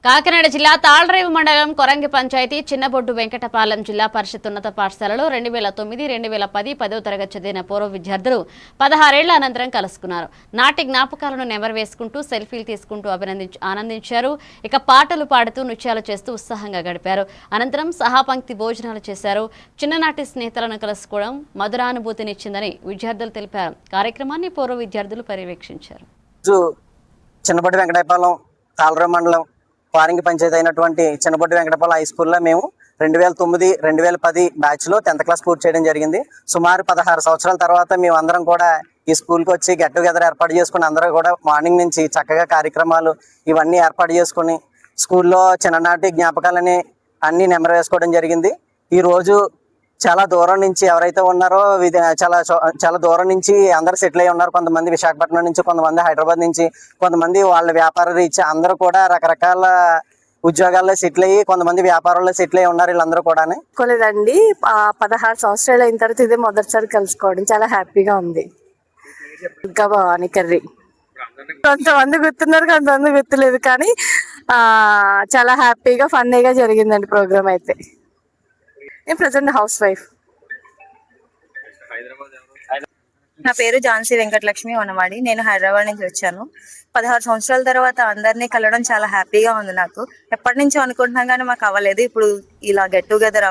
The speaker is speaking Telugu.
కాకినాడ జిల్లా తాళ్రేవు మండలం కొరంగి పంచాయతీ చిన్నబొడ్డు వెంకటపాలెం జిల్లా పరిషత్ ఉన్నత పాఠశాలలో 2009-2010 10వ తరగతి చదివిన పూర్వ విద్యార్థులు 16 ఏళ్ల అనంతరం కలుసుకున్నారు. నాటి జ్ఞాపకాలను నెమరు వేసుకుంటూ సెల్ఫీలు తీసుకుంటూ ఆనందించారు. ఇక పాటలు పాడుతూ నృత్యాలు చేస్తూ ఉత్సాహంగా గడిపారు. అనంతరం సహాపంక్తి భోజనాలు చేశారు. చిన్ననాటి స్నేహితులను కలుసుకోవడం మధురానుభూతినిచ్చిందని విద్యార్థులు తెలిపారు. కార్యక్రమాన్ని పూర్వ విద్యార్థులు పర్యవేక్షించారు. చిన్నబొడ్డు వెంకటపాలెం తాళ్రేవు మండలం వారింగి పంచాయతీ అయినటువంటి చిన్నబొడ్డు వెంకటపాలెం హై స్కూల్లో మేము 2009-2010 బ్యాచ్లో 10th క్లాస్ పూర్తి చేయడం జరిగింది. సుమారు 16 సంవత్సరాల తర్వాత మేము అందరం కూడా ఈ స్కూల్కి వచ్చి గెట్ టుగెదర్ ఏర్పాటు చేసుకుని అందరూ కూడా మార్నింగ్ నుంచి చక్కగా కార్యక్రమాలు ఇవన్నీ ఏర్పాటు చేసుకుని స్కూల్లో చిన్ననాటి జ్ఞాపకాలని అన్నీ నెమరు వేసుకోవడం జరిగింది. ఈరోజు చాలా దూరం నుంచి ఎవరైతే ఉన్నారో చాలా దూరం నుంచి అందరు సెటిల్ అయి ఉన్నారు. కొంతమంది విశాఖపట్నం నుంచి, కొంతమంది హైదరాబాద్ నుంచి, కొంతమంది వాళ్ళ వ్యాపార రీత్యా అందరూ కూడా రకరకాల ఉద్యోగాల్లో సెటిల్ అయ్యి కొంతమంది వ్యాపారాల్లో సెటిల్ అయి ఉన్నారు. వీళ్ళందరూ కూడా అనుకోలేదండి. 16 సంవత్సరాలు అయిన తర్వాత ఇదే మొదటిసారి కలుసుకోవడం చాలా హ్యాపీగా ఉంది. ఇంకా భవానీ కర్రీ కొంతమంది గుర్తున్నారు, కొంతమంది గుర్తులేదు, కానీ చాలా హ్యాపీగా ఫన్నీగా జరిగిందండి ప్రోగ్రామ్ అయితే. నేను ప్రజెంట్ హౌస్ వైఫ్. నా పేరు ఝాన్సీ వెంకటలక్ష్మి వనవాడి. నేను హైదరాబాద్ నుంచి వచ్చాను. 16 సంవత్సరాల తర్వాత అందరినీ కలవడం చాలా హ్యాపీగా ఉంది. నాకు ఎప్పటి నుంచో అనుకుంటున్నాం కానీ మాకు అవ్వలేదు. ఇప్పుడు ఇలా గెట్ టుగెదర్